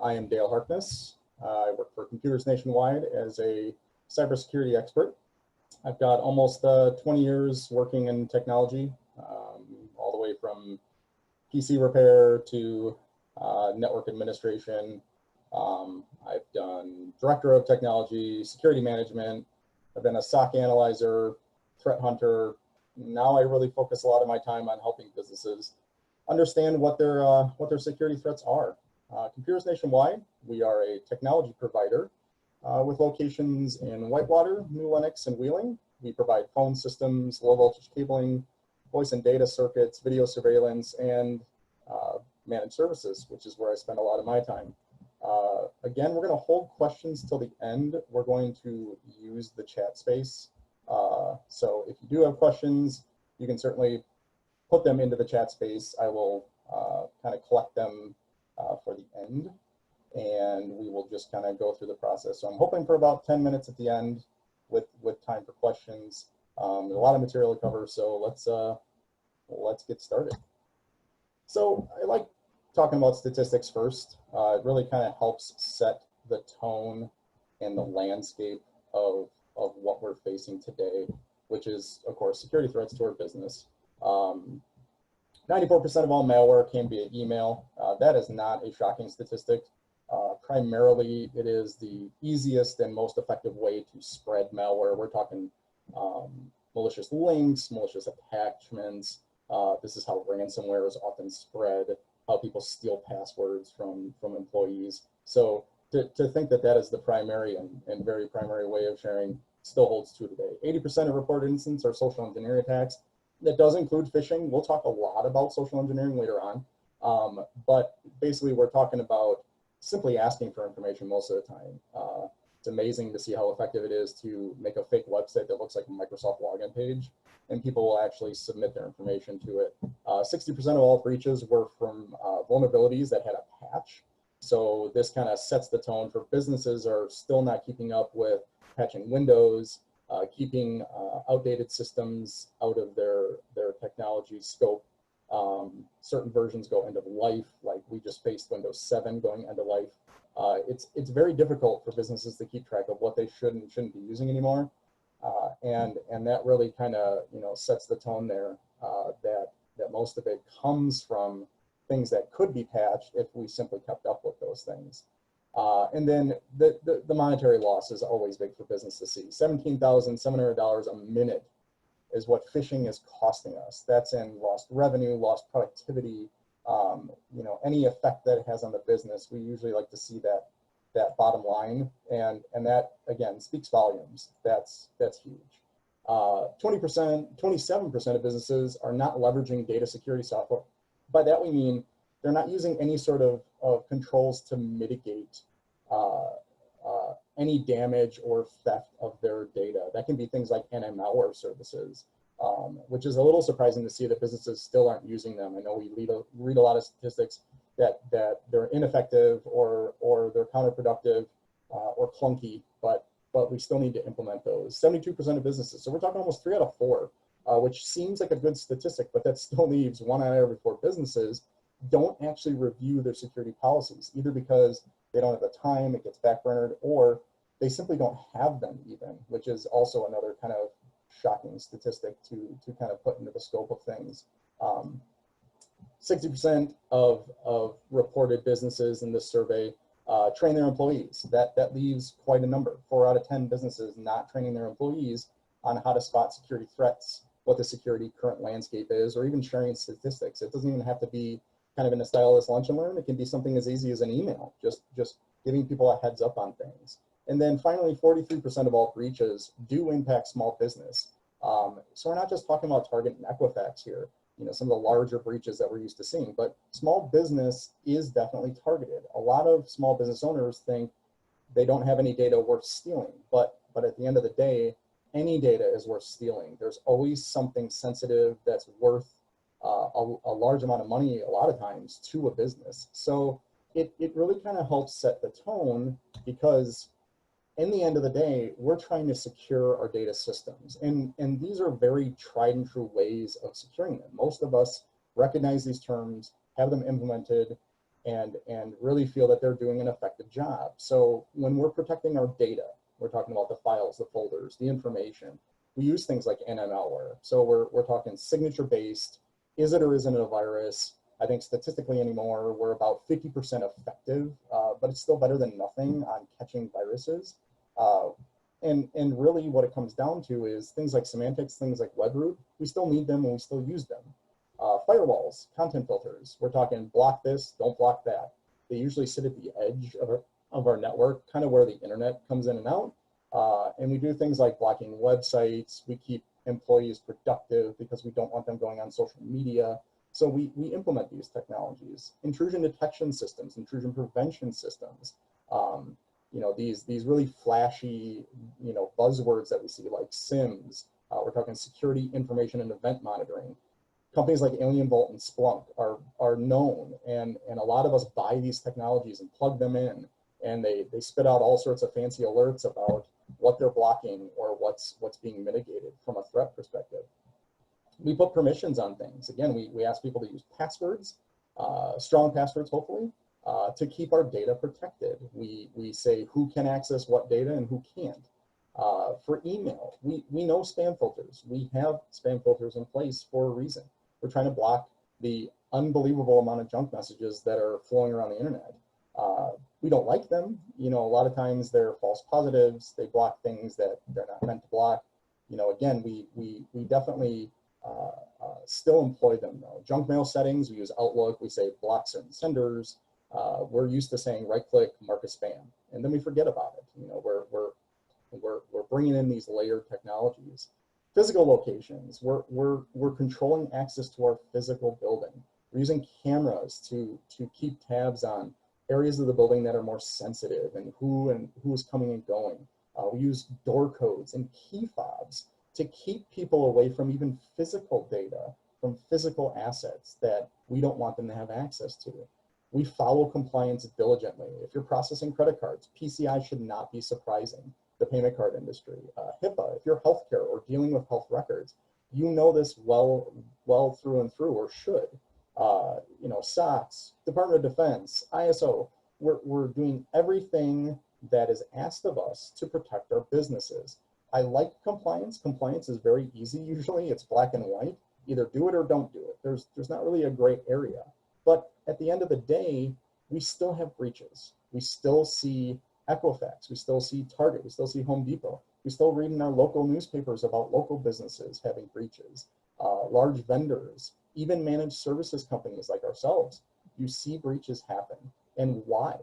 I am Dale Harkness. I work for Computers Nationwide as a cybersecurity expert. I've got almost 20 years working in technology, all the way from PC repair to network administration. I've done director of technology, security management. I've been a SOC analyzer, threat hunter. Now I really focus a lot of my time on helping businesses understand what their security threats are. Computers Nationwide, we are a technology provider with locations in Whitewater, New Lenox, and Wheeling. We provide phone systems, low voltage cabling, voice and data circuits, video surveillance, and managed services, which is where I spend a lot of my time. Again, we're going to hold questions till the end. We're going to use the chat space. So if you do have questions, you can certainly put them into the chat space. I will kind of collect them for the end, and we will just kind of go through the process. So I'm hoping for about 10 minutes at the end with time for questions. There's a lot of material to cover, so let's get started. So I like talking about statistics first. It really kind of helps set the tone and the landscape of what we're facing today, which is, of course, security threats to our business. 94% of all malware came via email. That is not a shocking statistic. Primarily, it is the easiest and most effective way to spread malware. We're talking malicious links, malicious attachments. This is how ransomware is often spread, how people steal passwords from employees. So to think that that is the primary and very primary way of sharing still holds true today. 80% of reported incidents are social engineering attacks. That does include phishing. We'll talk a lot about social engineering later on. But basically, we're talking about simply asking for information most of the time. It's amazing to see how effective it is to make a fake website that looks like a Microsoft login page, and people will actually submit their information to it. 60% of all breaches were from vulnerabilities that had a patch. So this kind of sets the tone for businesses are still not keeping up with patching Windows, keeping outdated systems out of their technology scope. Certain versions go end of life, like we just faced Windows 7 going end of life. It's very difficult for businesses to keep track of what they should and shouldn't be using anymore, and that really kind of sets the tone there. That most of it comes from things that could be patched if we simply kept up with those things. And then the monetary loss is always big for business to see. $17,700 a minute is what phishing is costing us. That's in lost revenue, lost productivity, any effect that it has on the business. We usually like to see that bottom line, and that again speaks volumes. That's huge. 27% of businesses are not leveraging data security software. By that we mean they're not using any sort of controls to mitigate any damage or theft of their data. That can be things like anti-malware services, which is a little surprising to see that businesses still aren't using them. I know we read a lot of statistics that they're ineffective or they're counterproductive or clunky, but we still need to implement those. 72% of businesses, so we're talking almost 3 out of 4, which seems like a good statistic, but that still leaves 1 out of every 4 businesses don't actually review their security policies, either because they don't have the time, it gets backburnered, or they simply don't have them even, which is also another kind of shocking statistic to kind of put into the scope of things. 60% of reported businesses in this survey train their employees. That leaves quite a number. 4 out of 10 businesses not training their employees on how to spot security threats, what the security current landscape is, or even sharing statistics. It doesn't even have to be kind of in a style of lunch and learn. It can be something as easy as an email, just giving people a heads up on things. And then finally, 43% of all breaches do impact small business. So we're not just talking about Target and Equifax here, some of the larger breaches that we're used to seeing, but small business is definitely targeted. A lot of small business owners think they don't have any data worth stealing, but at the end of the day, any data is worth stealing. There's always something sensitive that's worth a large amount of money, a lot of times, to a business. So it really kind of helps set the tone, because in the end of the day, we're trying to secure our data systems. And these are very tried and true ways of securing them. Most of us recognize these terms, have them implemented, and really feel that they're doing an effective job. So when we're protecting our data, we're talking about the files, the folders, the information, we use things like anti-malware. So we're talking signature-based, is it or isn't it a virus? I think statistically anymore, we're about 50% effective, but it's still better than nothing on catching viruses. And really what it comes down to is things like semantics, things like webroot, we still need them and we still use them. Firewalls, content filters, we're talking block this, don't block that. They usually sit at the edge of our network, kind of where the internet comes in and out. And we do things like blocking websites. We keep employees productive because we don't want them going on social media. So we implement these technologies. Intrusion detection systems, intrusion prevention systems, you know, these really flashy, you know, buzzwords that we see like SIMs. We're talking security information and event monitoring. Companies like Alien Vault and Splunk are known, and a lot of us buy these technologies and plug them in, and they spit out all sorts of fancy alerts about what they're blocking or what's being mitigated from a threat perspective. We put permissions on things. Again, we ask people to use passwords, strong passwords hopefully, to keep our data protected. We say who can access what data and who can't. For email, we know spam filters. We have spam filters in place for a reason. We're trying to block the unbelievable amount of junk messages that are flowing around the internet. We don't like them. You know, a lot of times they're false positives. They block things that they're not meant to block. You know, again, we definitely still employ them though. Junk mail settings, we use Outlook. We say block certain senders. We're used to saying right click, mark as spam, and then we forget about it. You know, we're bringing in these layered technologies. Physical locations, we're controlling access to our physical building. We're using cameras to keep tabs on areas of the building that are more sensitive and who's coming and going. We use door codes and key fobs to keep people away from even physical data, from physical assets that we don't want them to have access to. We follow compliance diligently. If you're processing credit cards, PCI should not be surprising the payment card industry. HIPAA, if you're healthcare or dealing with health records, you know this well through and through, or should. You know, SOX, Department of Defense, ISO, we're doing everything that is asked of us to protect our businesses. I like compliance. Compliance is very easy usually. It's black and white. Either do it or don't do it. There's not really a gray area. But at the end of the day, we still have breaches. We still see Equifax, we still see Target, we still see Home Depot. We still read in our local newspapers about local businesses having breaches, large vendors, even managed services companies like ourselves. You see breaches happen. And why?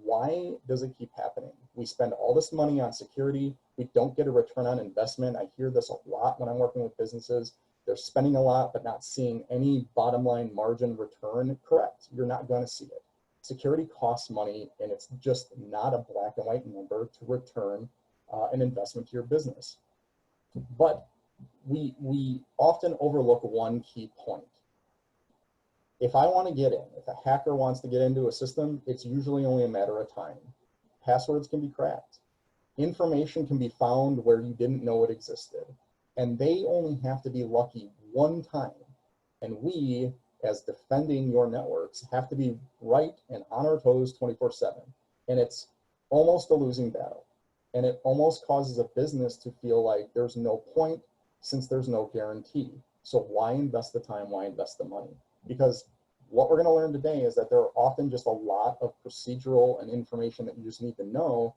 Why does it keep happening? We spend all this money on security. We don't get a return on investment. I hear this a lot when I'm working with businesses. They're spending a lot, but not seeing any bottom line margin return. Correct, you're not going to see it. Security costs money, and it's just not a black and white number to return an investment to your business. But we often overlook one key point. If I want to get in, if a hacker wants to get into a system, it's usually only a matter of time. Passwords can be cracked. Information can be found where you didn't know it existed. And they only have to be lucky one time. And we, as defending your networks, have to be right and on our toes 24/7. And it's almost a losing battle. And it almost causes a business to feel like there's no point since there's no guarantee. So why invest the time, why invest the money? Because what we're gonna learn today is that there are often just a lot of procedural and information that you just need to know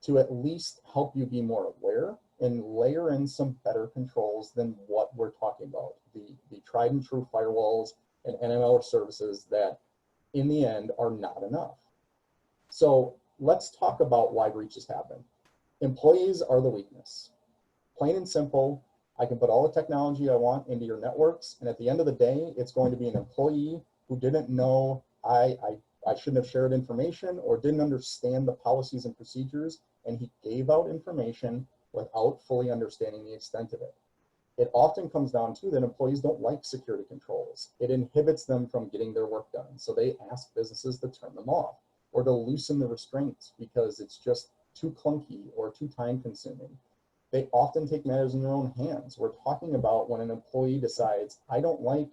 to at least help you be more aware and layer in some better controls than what we're talking about. The tried and true firewalls and NML services that in the end are not enough. So let's talk about why breaches happen. Employees are the weakness. Plain and simple, I can put all the technology I want into your networks, and at the end of the day, it's going to be an employee who didn't know I shouldn't have shared information or didn't understand the policies and procedures, and he gave out information without fully understanding the extent of it. It often comes down to that employees don't like security controls. It inhibits them from getting their work done. So they ask businesses to turn them off or to loosen the restraints because it's just too clunky or too time consuming. They often take matters in their own hands. We're talking about when an employee decides, I don't like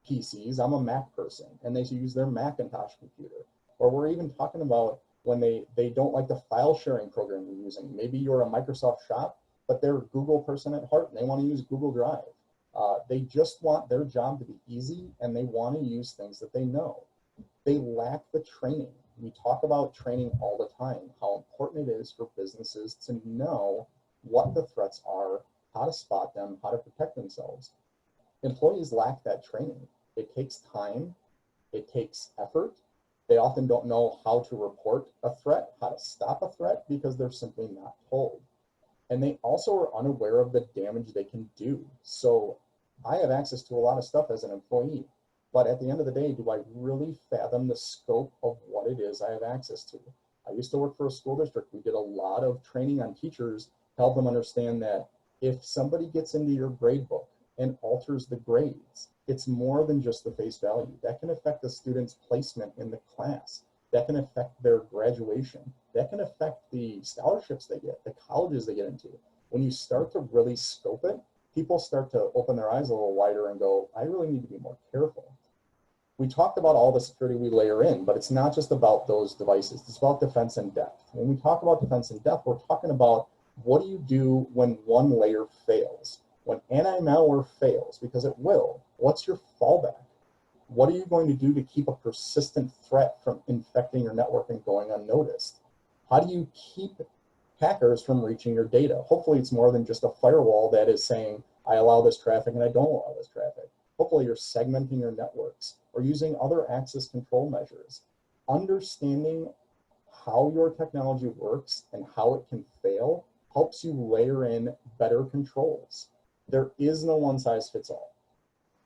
PCs. I'm a Mac person, and they use their Macintosh computer. Or we're even talking about when they don't like the file sharing program you're using. Maybe you're a Microsoft shop, but they're a Google person at heart, and they want to use Google Drive. They just want their job to be easy, and they want to use things that they know. They lack the training. We talk about training all the time, how important it is for businesses to know what the threats are, how to spot them, how to protect themselves. Employees lack that training. It takes time, it takes effort. They often don't know how to report a threat, how to stop a threat, because they're simply not told. And they also are unaware of the damage they can do. So I have access to a lot of stuff as an employee, but at the end of the day, do I really fathom the scope of what it is I have access to? I used to work for a school district. We did a lot of training on teachers to help them understand that if somebody gets into your grade book and alters the grades, it's more than just the face value. That can affect the student's placement in the class. That can affect their graduation. That can affect the scholarships they get, the colleges they get into. When you start to really scope it, people start to open their eyes a little wider and go, I really need to be more careful. We talked about all the security we layer in, but it's not just about those devices. It's about defense in depth. When we talk about defense in depth, we're talking about what do you do when one layer fails? When anti-malware fails, because it will, what's your fallback? What are you going to do to keep a persistent threat from infecting your network and going unnoticed? How do you keep hackers from reaching your data? Hopefully it's more than just a firewall that is saying, I allow this traffic and I don't allow this traffic. Hopefully you're segmenting your networks or using other access control measures. Understanding how your technology works and how it can fail helps you layer in better controls. There is no one size fits all.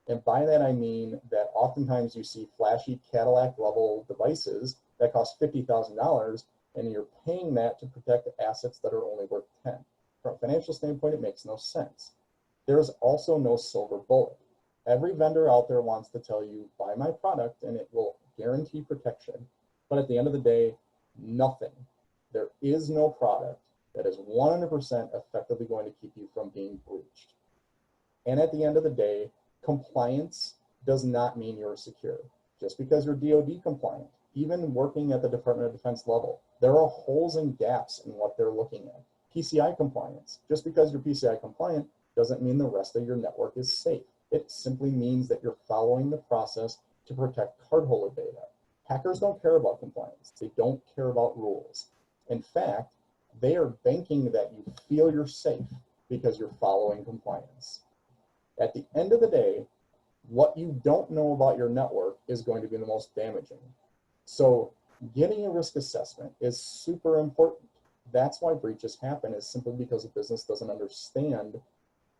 And by that, I mean that oftentimes you see flashy Cadillac level devices that cost $50,000 and you're paying that to protect assets that are only worth 10. From a financial standpoint, it makes no sense. There's also no silver bullet. Every vendor out there wants to tell you, buy my product and it will guarantee protection. But at the end of the day, nothing. There is no product that is 100% effectively going to keep you from being breached. And at the end of the day, compliance does not mean you're secure. Just because you're DoD compliant, even working at the Department of Defense level, there are holes and gaps in what they're looking at. PCI compliance, just because you're PCI compliant doesn't mean the rest of your network is safe. It simply means that you're following the process to protect cardholder data. Hackers don't care about compliance. They don't care about rules. In fact, they are banking that you feel you're safe because you're following compliance. At the end of the day, what you don't know about your network is going to be the most damaging. So getting a risk assessment is super important. That's why breaches happen, is simply because a business doesn't understand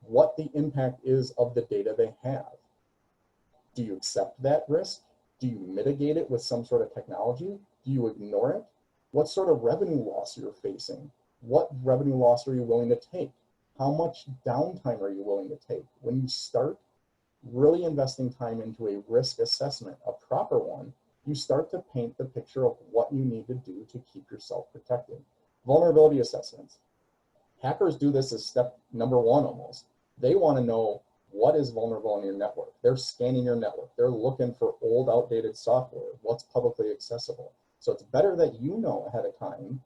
what the impact is of the data they have. Do you accept that risk? Do you mitigate it with some sort of technology? Do you ignore it? What sort of revenue loss you're facing? What revenue loss are you willing to take? How much downtime are you willing to take? When you start really investing time into a risk assessment, a proper one, you start to paint the picture of what you need to do to keep yourself protected. Vulnerability assessments. Hackers do this as step number one almost. They want to know what is vulnerable in your network. They're scanning your network. They're looking for old, outdated software, what's publicly accessible. So it's better that you know ahead of time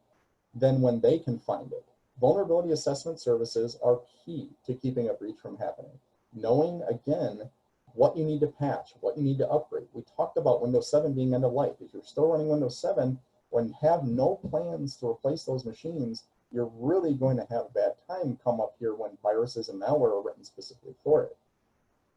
than when they can find it. Vulnerability assessment services are key to keeping a breach from happening. Knowing, again, what you need to patch, what you need to upgrade. We talked about Windows 7 being end of life. If you're still running Windows 7, when you have no plans to replace those machines, you're really going to have a bad time come up here when viruses and malware are written specifically for it.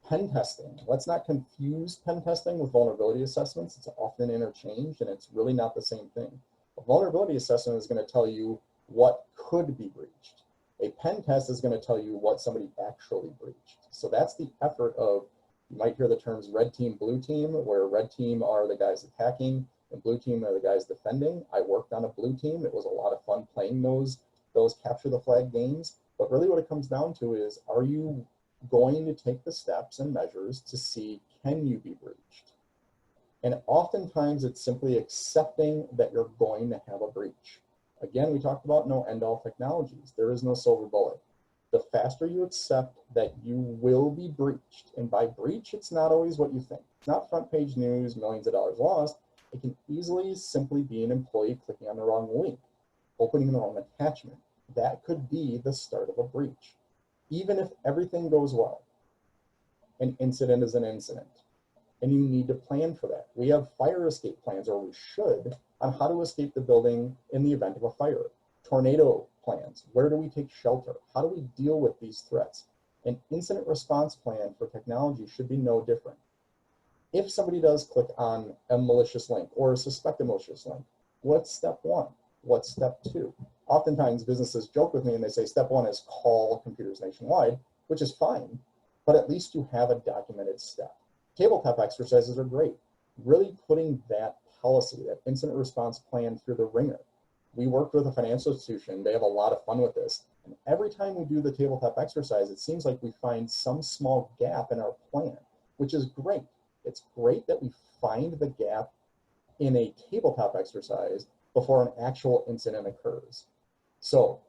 Pen testing. Let's not confuse pen testing with vulnerability assessments. It's often interchanged and it's really not the same thing. A vulnerability assessment is going to tell you what could be breached. A pen test is going to tell you what somebody actually breached. So that's the effort of, you might hear the terms red team, blue team, where red team are the guys attacking and blue team are the guys defending. I worked on a blue team. It was a lot of fun playing those capture the flag games. But really what it comes down to is, are you going to take the steps and measures to see, can you be breached? And oftentimes it's simply accepting that you're going to have a breach. Again, we talked about no end-all technologies. There is no silver bullet. the faster you accept that you will be breached, and by breach, it's not always what you think. It's not front page news, millions of dollars lost. It can easily simply be an employee clicking on the wrong link, opening the wrong attachment. That could be the start of a breach. Even if everything goes well, an incident is an incident, and you need to plan for that. We have fire escape plans, or we should, on how to escape the building in the event of a fire. Tornado plans, where do we take shelter? How do we deal with these threats? An incident response plan for technology should be no different. If somebody does click on a malicious link or a suspected malicious link, what's step one? What's step two? Oftentimes businesses joke with me and they say step one is call Computers Nationwide, which is fine, but at least you have a documented step. Tabletop exercises are great. Really putting that policy, that incident response plan through the ringer. We worked with a financial institution. They have a lot of fun with this. And every time we do the tabletop exercise, it seems like we find some small gap in our plan, which is great. It's great that we find the gap in a tabletop exercise before an actual incident occurs. So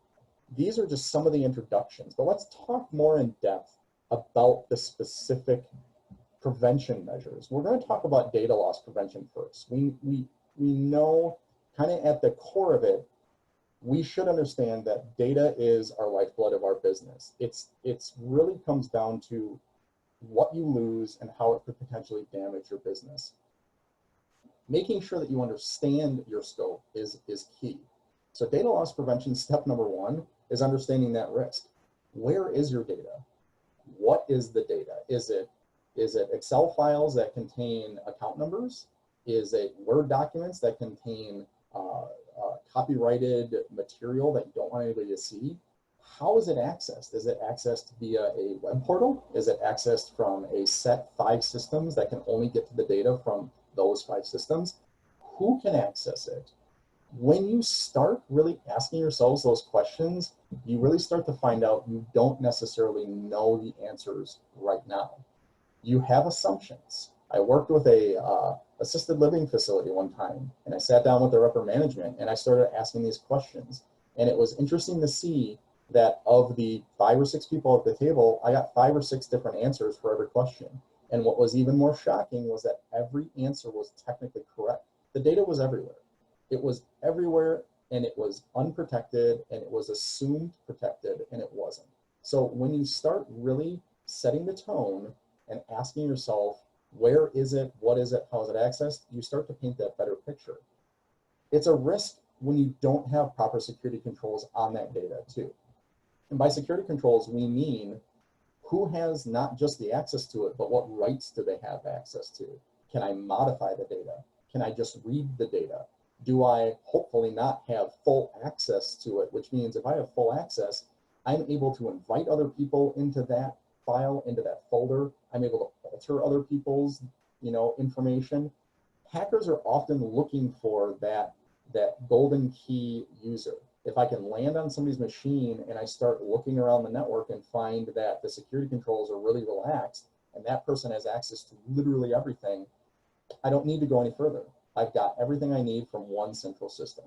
these are just some of the introductions, but let's talk more in depth about the specific prevention measures. We're going to talk about data loss prevention first. We know kind of at the core of it, we should understand that data is our lifeblood of our business. It's really comes down to what you lose and how it could potentially damage your business. Making sure that you understand your scope is key. So data loss prevention, step number one is understanding that risk. Where is your data? What is the data? Is it Excel files that contain account numbers? Is it Word documents that contain copyrighted material that you don't want anybody to see? How is it accessed? Is it accessed via a web portal? Is it accessed from a set 5 systems that can only get to the data from those 5 systems? Who can access it? When you start really asking yourselves those questions, you really start to find out you don't necessarily know the answers right now. You have assumptions. I worked with a assisted living facility one time, and I sat down with their upper management and I started asking these questions. And it was interesting to see that of the 5 or 6 people at the table, I got 5 or 6 different answers for every question. And what was even more shocking was that every answer was technically correct. The data was everywhere. It was everywhere, and it was unprotected, and it was assumed protected, and it wasn't. So when you start really setting the tone and asking yourself, where is it, what is it, how is it accessed, you start to paint that better picture. It's a risk when you don't have proper security controls on that data too. And by security controls, we mean who has not just the access to it, but what rights do they have access to? Can I modify the data? Can I just read the data? Do I hopefully not have full access to it, which means if I have full access, I'm able to invite other people into that file, into that folder. I'm able to alter other people's, information. Hackers are often looking for that golden key user. If I can land on somebody's machine and I start looking around the network and find that the security controls are really relaxed and that person has access to literally everything, I don't need to go any further. I've got everything I need from one central system.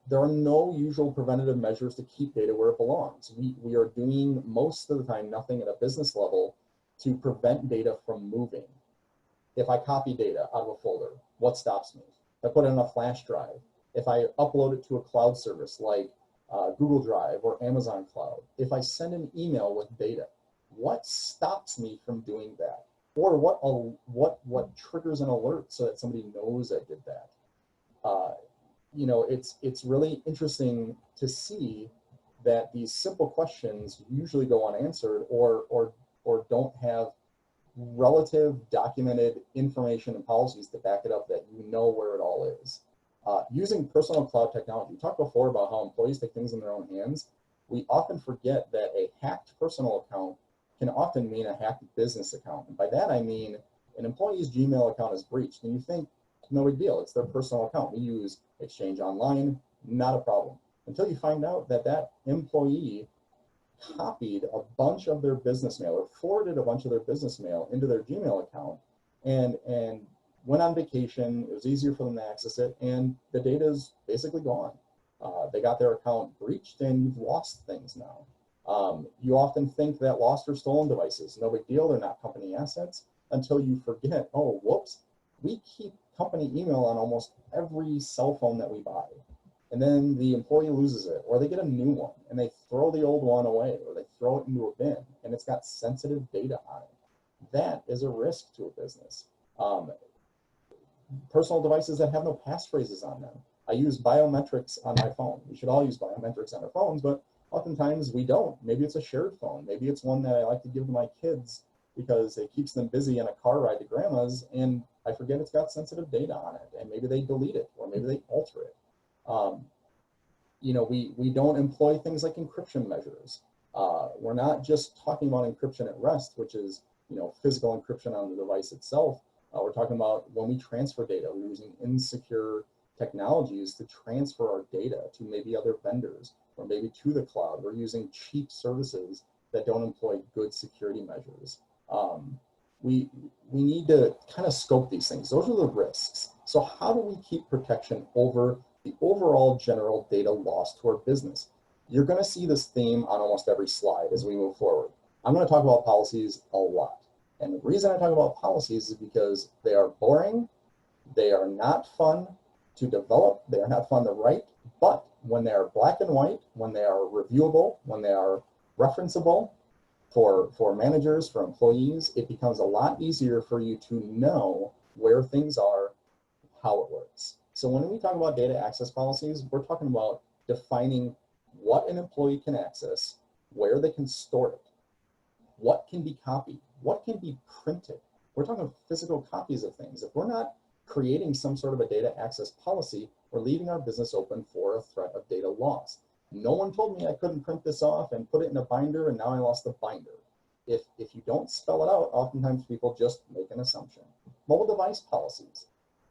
There are no usual preventative measures to keep data where it belongs. We are doing most of the time nothing at a business level to prevent data from moving. If I copy data out of a folder, what stops me? If I put it on a flash drive, if I upload it to a cloud service like Google Drive or Amazon Cloud, if I send an email with data, what stops me from doing that? Or what triggers an alert so that somebody knows I did that? It's really interesting to see that these simple questions usually go unanswered or don't have relative documented information and policies to back it up that you know where it all is. Using personal cloud technology, we talked before about how employees take things in their own hands. We often forget that a hacked personal account can often mean a hacked business account. And by that, I mean an employee's Gmail account is breached. And you think, no big deal, it's their personal account. We use Exchange Online, not a problem. Until you find out that that employee copied a bunch of their business mail or forwarded a bunch of their business mail into their Gmail account and went on vacation. It was easier for them to access it, and the data is basically gone. They got their account breached, and you've lost things now. You often think that lost or stolen devices, no big deal, they're not company assets, until you forget, oh, whoops, we keep company email on almost every cell phone that we buy. And then the employee loses it, or they get a new one and they throw the old one away, or they throw it into a bin and it's got sensitive data on it. That is a risk to a business. Personal devices that have no passphrases on them. I use biometrics on my phone. We should all use biometrics on our phones, but oftentimes we don't. Maybe it's a shared phone. Maybe it's one that I like to give to my kids because it keeps them busy in a car ride to grandma's, and I forget it's got sensitive data on it, and maybe they delete it, or maybe they alter it. You know, we don't employ things like encryption measures. We're not just talking about encryption at rest, which is, you know, physical encryption on the device itself. We're talking about when we transfer data, we're using insecure technologies to transfer our data to maybe other vendors or maybe to the cloud. We're using cheap services that don't employ good security measures. We need to kind of scope these things. Those are the risks. So how do we keep protection over the overall general data loss to our business? You're going to see this theme on almost every slide as we move forward. I'm going to talk about policies a lot. And the reason I talk about policies is because they are boring, they are not fun to develop, they are not fun to write, but when they are black and white, when they are reviewable, when they are referenceable for managers, for employees, it becomes a lot easier for you to know where things are, how it works. So when we talk about data access policies, we're talking about defining what an employee can access, where they can store it, what can be copied, what can be printed. We're talking physical copies of things. If we're not creating some sort of a data access policy, we're leaving our business open for a threat of data loss. No one told me I couldn't print this off and put it in a binder, and now I lost the binder. If you don't spell it out, oftentimes people just make an assumption. Mobile device policies.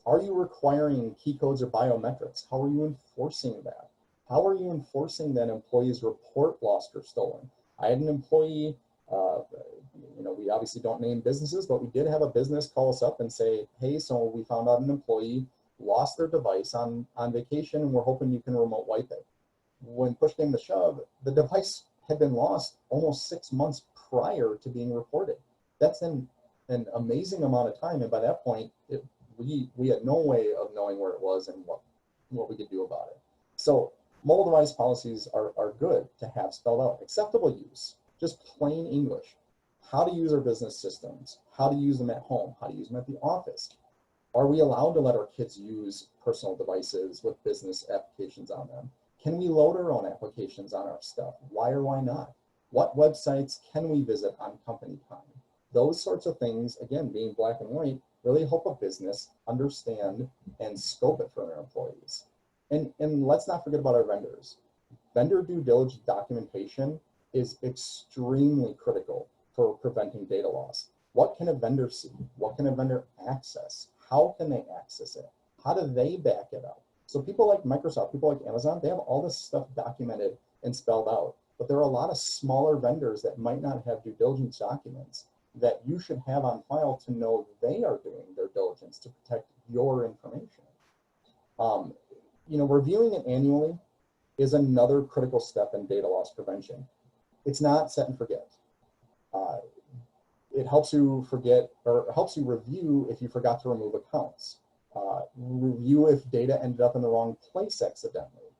Are you requiring key codes or biometrics? How are you enforcing that? How are you enforcing that employees report lost or stolen? I had an employee, you know, we obviously don't name businesses, but we did have a business call us up and say, hey, so we found out an employee lost their device on vacation, and we're hoping you can remote wipe it. When push came to shove, the device had been lost almost 6 months prior to being reported. That's an amazing amount of time, and by that point, we had no way of knowing where it was and what we could do about it. So mobile device policies are good to have spelled out. Acceptable use, just plain English. How to use our business systems, how to use them at home, how to use them at the office. Are we allowed to let our kids use personal devices with business applications on them? Can we load our own applications on our stuff? Why or why not? What websites can we visit on company time? Those sorts of things, again, being black and white, really help a business understand and scope it for their employees. And let's not forget about our vendors. Vendor due diligence documentation is extremely critical for preventing data loss. What can a vendor see? What can a vendor access? How can they access it? How do they back it up? So people like Microsoft, people like Amazon, they have all this stuff documented and spelled out. But there are a lot of smaller vendors that might not have due diligence documents that you should have on file to know they are doing their diligence to protect your information. You know, reviewing it annually is another critical step in data loss prevention. It's not set and forget. It helps you forget, or helps you review if you forgot to remove accounts. Review if data ended up in the wrong place accidentally.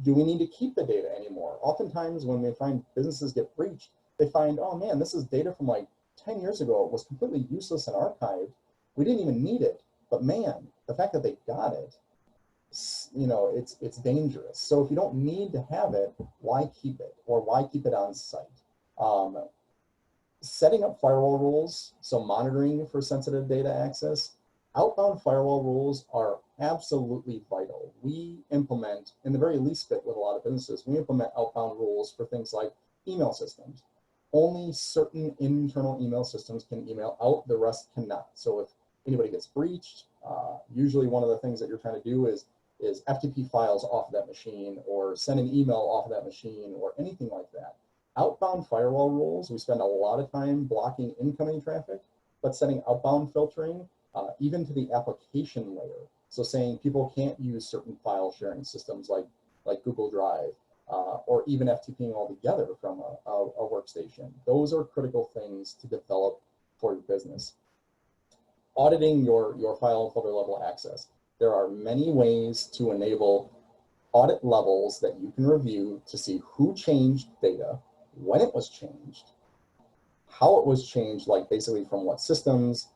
Do we need to keep the data anymore? Oftentimes when they find businesses get breached, they find, oh man, this is data from like 10 years ago. It was completely useless and archived. We didn't even need it. But man, the fact that they got it, you know, it's dangerous. So if you don't need to have it, why keep it? Or why keep it on site? Setting up firewall rules, so monitoring for sensitive data access. Outbound firewall rules are absolutely vital. We implement, in the very least bit with a lot of businesses, we implement outbound rules for things like email systems. Only certain internal email systems can email out, the rest cannot. So if anybody gets breached, usually one of the things that you're trying to do is FTP files off of that machine, or send an email off of that machine, or anything like that. Outbound firewall rules, we spend a lot of time blocking incoming traffic, but setting outbound filtering, even to the application layer. So saying people can't use certain file sharing systems like Google Drive. or even FTPing altogether from a workstation. Those are critical things to develop for your business. Auditing your file and folder level access. There are many ways to enable audit levels that you can review to see who changed data, when it was changed, how it was changed, like basically from what systems.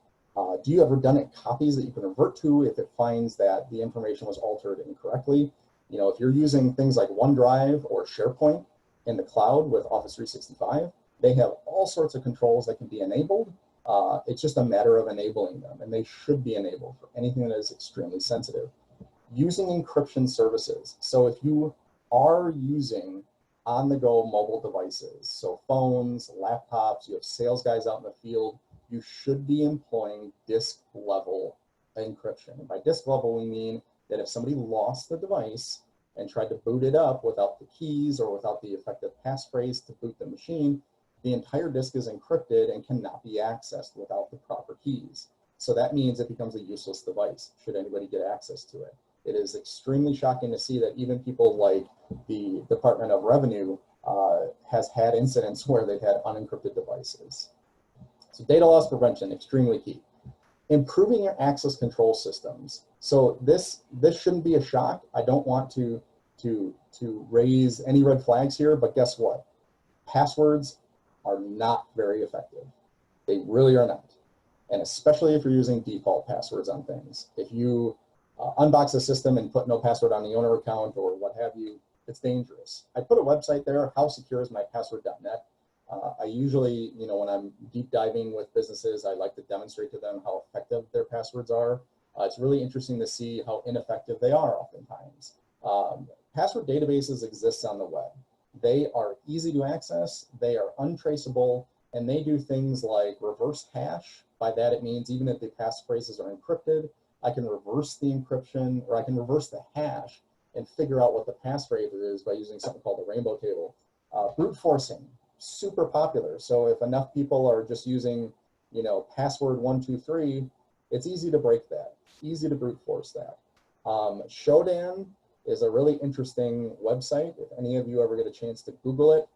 Do you have redundant copies that you can revert to if it finds that the information was altered incorrectly? You know, if you're using things like OneDrive or SharePoint in the cloud with Office 365, they have all sorts of controls that can be enabled. It's just a matter of enabling them, and they should be enabled for anything that is extremely sensitive. Using encryption services. So if you are using on-the-go mobile devices, so phones, laptops, you have sales guys out in the field, you should be employing disk level encryption. And by disk level, we mean that if somebody lost the device and tried to boot it up without the keys or without the effective passphrase to boot the machine, the entire disk is encrypted and cannot be accessed without the proper keys. So that means it becomes a useless device should anybody get access to it. It is extremely shocking to see that even people like the Department of Revenue has had incidents where they've had unencrypted devices. So data loss prevention, extremely key. Improving your access control systems. So this shouldn't be a shock. I don't want to raise any red flags here, but guess what? Passwords are not very effective. They really are not. And especially if you're using default passwords on things. If you unbox a system and put no password on the owner account or what have you, it's dangerous. I put a website there, howsecureismypassword.net. I usually, you know, when I'm deep diving with businesses, I like to demonstrate to them how effective their passwords are. It's really interesting to see how ineffective they are oftentimes. Password databases exist on the web. They are easy to access, they are untraceable, and they do things like reverse hash. By that it means even if the passphrases are encrypted, I can reverse the encryption, or I can reverse the hash and figure out what the passphrase is by using something called the rainbow table. Brute forcing, super popular. So if enough people are just using, you know, password 123, it's easy to break that, easy to brute force that. Shodan is a really interesting website. If any of you ever get a chance to Google it,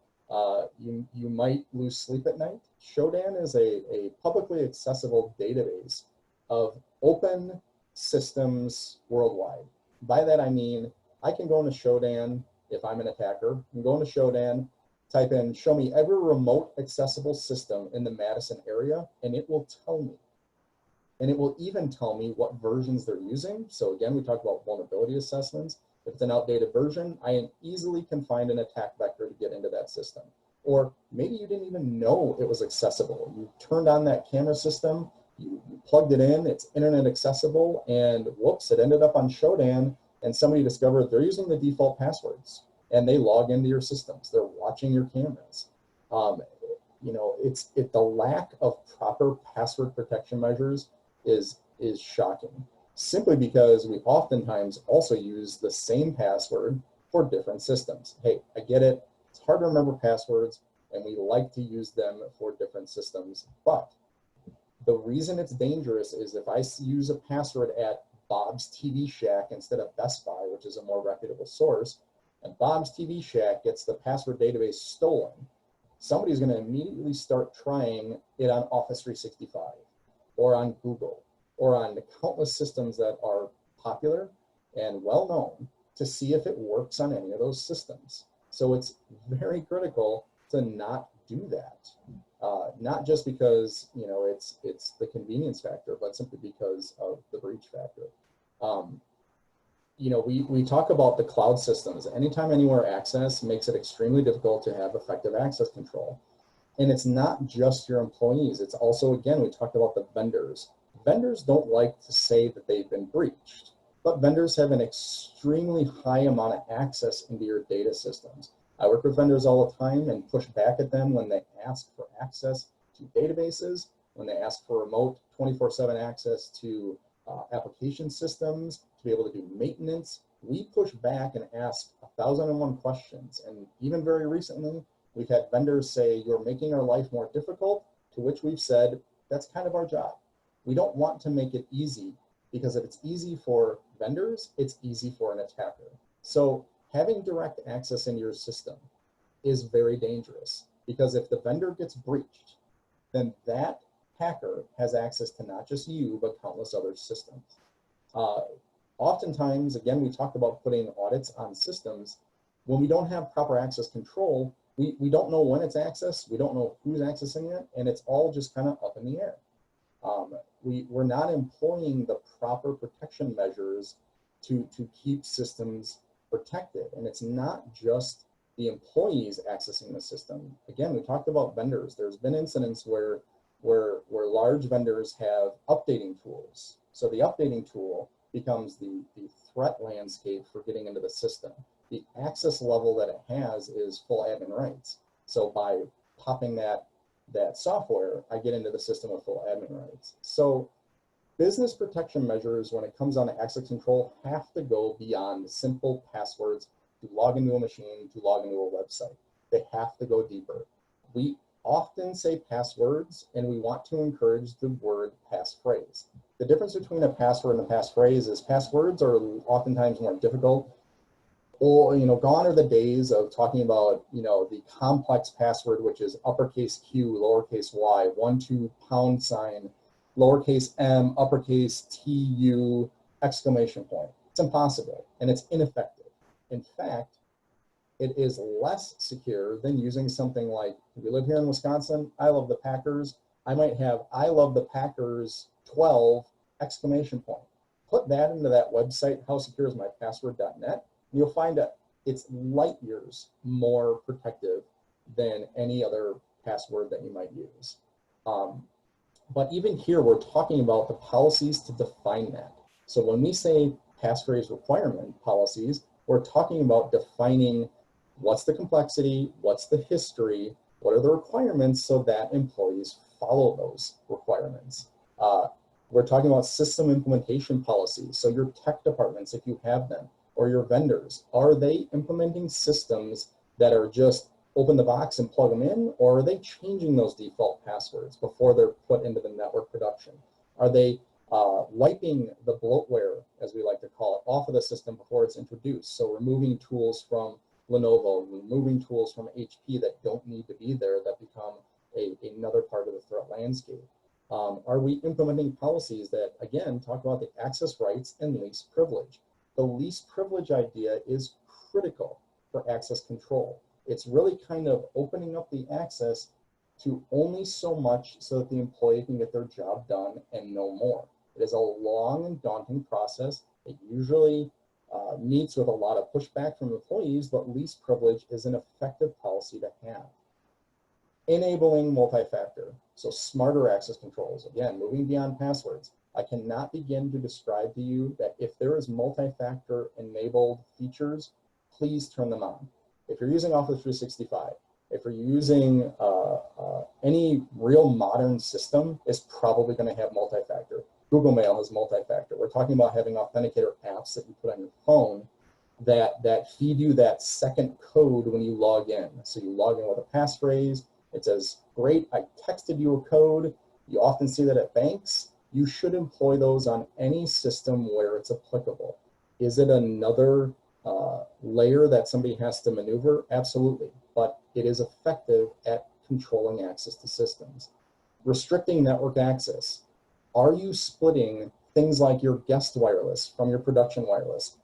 you might lose sleep at night. Shodan is a publicly accessible database of open systems worldwide. By that I mean, I can go into Shodan if I'm an attacker, I can go into Shodan, type in, show me every remote accessible system in the Madison area, and it will tell me. And it will even tell me what versions they're using. So again, we talked about vulnerability assessments. If it's an outdated version, I easily can find an attack vector to get into that system. Or maybe you didn't even know it was accessible. You turned on that camera system, you plugged it in, it's internet accessible, and whoops, it ended up on Shodan, and somebody discovered they're using the default passwords, and they log into your systems. They're watching your cameras. You know, the lack of proper password protection measures is shocking, simply because we oftentimes also use the same password for different systems. Hey, I get it. It's hard to remember passwords, and we like to use them for different systems. But the reason it's dangerous is if I use a password at Bob's TV Shack instead of Best Buy, which is a more reputable source, and Bob's TV Shack gets the password database stolen, somebody's going to immediately start trying it on Office 365 or on Google or on the countless systems that are popular and well known to see if it works on any of those systems. So it's very critical to not do that. Not just because, you know, it's the convenience factor, but simply because of the breach factor. You know, we talk about the cloud systems. Anytime, anywhere access makes it extremely difficult to have effective access control. And it's not just your employees. It's also, again, we talked about the vendors. Vendors don't like to say that they've been breached, but vendors have an extremely high amount of access into your data systems. I work with vendors all the time and push back at them when they ask for access to databases, when they ask for remote 24/7 access to application systems, to be able to do maintenance. We push back and ask 1,001 questions. And even very recently, we've had vendors say, you're making our life more difficult, to which we've said, that's kind of our job. We don't want to make it easy, because if it's easy for vendors, it's easy for an attacker. So having direct access into your system is very dangerous, because if the vendor gets breached, then that hacker has access to not just you, but countless other systems. Oftentimes, again, we talked about putting audits on systems. When we don't have proper access control, we don't know when it's accessed, we don't know who's accessing it, and it's all just kind of up in the air. We're not employing the proper protection measures to keep systems protected. And it's not just the employees accessing the system. Again, we talked about vendors. There's been incidents where large vendors have updating tools. So the updating tool becomes the threat landscape for getting into the system. The access level that it has is full admin rights. So by popping that software, I get into the system with full admin rights. So business protection measures when it comes on to access control have to go beyond simple passwords to log into a machine, to log into a website. They have to go deeper. We often say passwords, and we want to encourage the word passphrase. The difference between a password and a passphrase is passwords are oftentimes more difficult. Or, gone are the days of talking about, the complex password, which is uppercase Q, lowercase y, 12 pound sign, lowercase m, uppercase TU, exclamation point. It's impossible, and it's ineffective. In fact, it is less secure than using something like, if you live here in Wisconsin, I love the Packers. I might have, I love the Packers 12, exclamation point. Put that into that website, howsecureismypassword.net. You'll find that it's light years more protective than any other password that you might use. But even here, we're talking about the policies to define that. So when we say passphrase requirement policies, we're talking about defining what's the complexity, what's the history, what are the requirements so that employees follow those requirements. We're talking about system implementation policies. So your tech departments, if you have them, or your vendors, are they implementing systems that are just open the box and plug them in, or are they changing those default passwords before they're put into the network production? Are they wiping the bloatware, as we like to call it, off of the system before it's introduced? So removing tools from Lenovo, removing tools from HP that don't need to be there, that become another part of the threat landscape. Are we implementing policies that, again, talk about the access rights and least privilege? The least privilege idea is critical for access control. It's really kind of opening up the access to only so much so that the employee can get their job done and no more. It is a long and daunting process. It usually meets with a lot of pushback from employees, but least privilege is an effective policy to have. Enabling multi-factor, so smarter access controls. Again, moving beyond passwords. I cannot begin to describe to you that if there is multi-factor enabled features, please turn them on. If you're using Office 365, if you're using any real modern system, it's probably going to have multi-factor. Google Mail has multi-factor. We're talking about having authenticator apps that you put on your phone that feed you that second code when you log in. So you log in with a passphrase. It says, great, I texted you a code. You often see that at banks. You should employ those on any system where it's applicable. Is it another layer that somebody has to maneuver? Absolutely, but it is effective at controlling access to systems. Restricting network access. Are you splitting things like your guest wireless from your production wireless?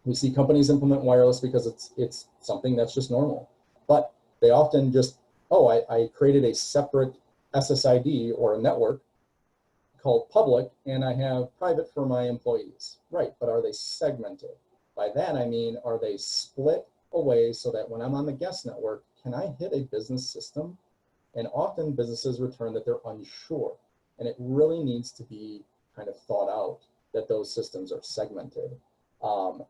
We see companies implement wireless because it's something that's just normal, but they often just, oh, I created a separate SSID or a network called public, and I have private for my employees. Right, but are they segmented? By that I mean, are they split away so that when I'm on the guest network, can I hit a business system? And often businesses return that they're unsure, and it really needs to be kind of thought out that those systems are segmented.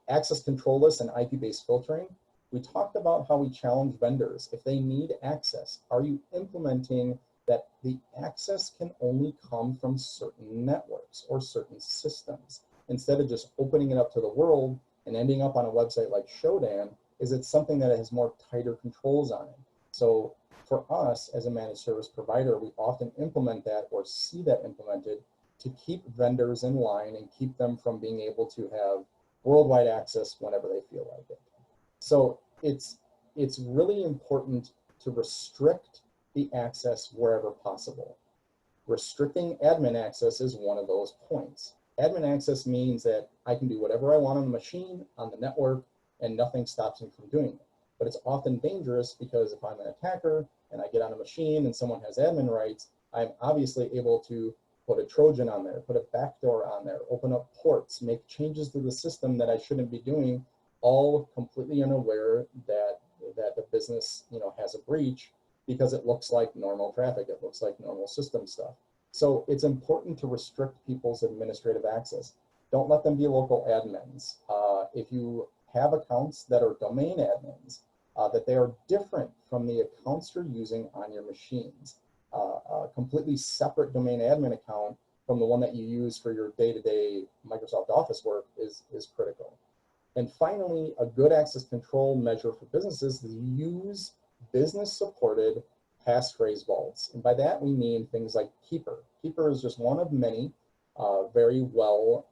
Access control lists and IP-based filtering. We talked about how we challenge vendors. If they need access, are you implementing that the access can only come from certain networks or certain systems? Instead of just opening it up to the world and ending up on a website like Shodan, is it something that has more tighter controls on it? So for us as a managed service provider, we often implement that or see that implemented to keep vendors in line and keep them from being able to have worldwide access whenever they feel like it. So it's really important to restrict the access wherever possible. Restricting admin access is one of those points. Admin access means that I can do whatever I want on the machine, on the network, and nothing stops me from doing it. But it's often dangerous because if I'm an attacker and I get on a machine and someone has admin rights, I'm obviously able to put a Trojan on there, put a backdoor on there, open up ports, make changes to the system that I shouldn't be doing, all completely unaware that the business, has a breach because it looks like normal traffic, it looks like normal system stuff. So it's important to restrict people's administrative access. Don't let them be local admins. If you have accounts that are domain admins, that they are different from the accounts you're using on your machines. A completely separate domain admin account from the one that you use for your day-to-day Microsoft Office work is critical. And finally, a good access control measure for businesses is use business-supported passphrase vaults. And by that, we mean things like Keeper. Keeper is just one of many very well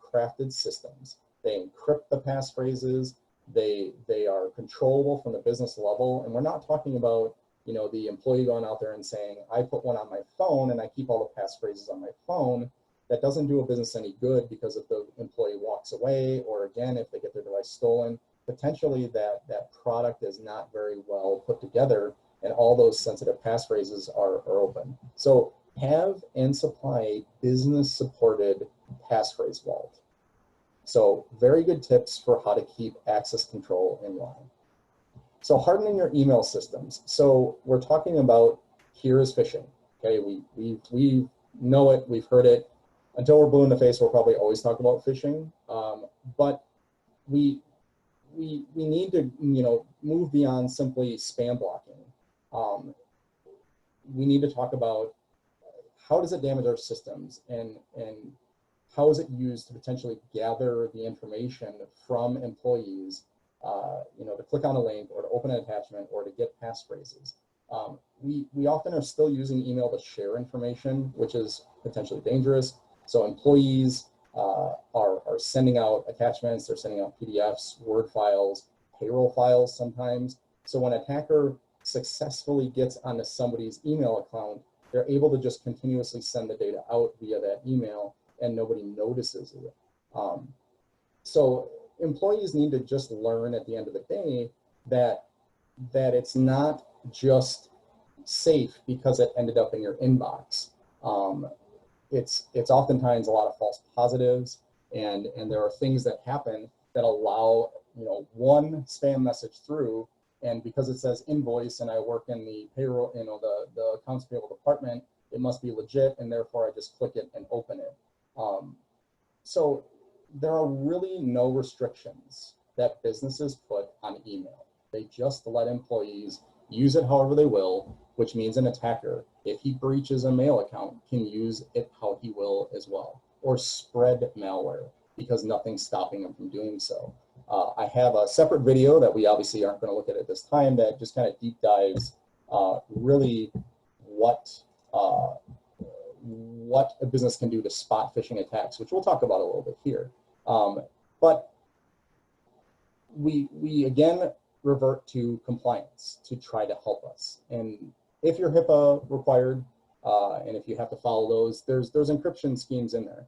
crafted systems. They encrypt the passphrases. They are controllable from the business level. And we're not talking about the employee going out there and saying, I put one on my phone and I keep all the passphrases on my phone. That doesn't do a business any good, because if the employee walks away, or again, if they get their device stolen, potentially that product is not very well put together and all those sensitive passphrases are open. So have and supply a business-supported passphrase vault. So very good tips for how to keep access control in line. So hardening your email systems. So we're talking about here is phishing. Okay, we know it, we've heard it. Until we're blue in the face, we'll probably always talk about phishing. But we need to move beyond simply spam blocking. We need to talk about how does it damage our systems, and how is it used to potentially gather the information from employees, to click on a link or to open an attachment or to get passphrases. We often are still using email to share information, which is potentially dangerous. So employees are sending out attachments, they're sending out PDFs, Word files, payroll files sometimes. So when an attacker successfully gets onto somebody's email account, they're able to just continuously send the data out via that email and nobody notices it. So employees need to just learn at the end of the day that it's not just safe because it ended up in your inbox. It's oftentimes a lot of false positives, and there are things that happen that allow one spam message through, and because it says invoice and I work in the payroll, the accounts payable department, it must be legit, and therefore I just click it and open it. So there are really no restrictions that businesses put on email. They just let employees use it however they will, which means an attacker, if he breaches a mail account, can use it how he will as well, or spread malware, because nothing's stopping him from doing so. I have a separate video that we obviously aren't going to look at this time that just kind of deep dives really what a business can do to spot phishing attacks, which we'll talk about a little bit here. But we again revert to compliance to try to help us. And if you're HIPAA required, and if you have to follow those, there's encryption schemes in there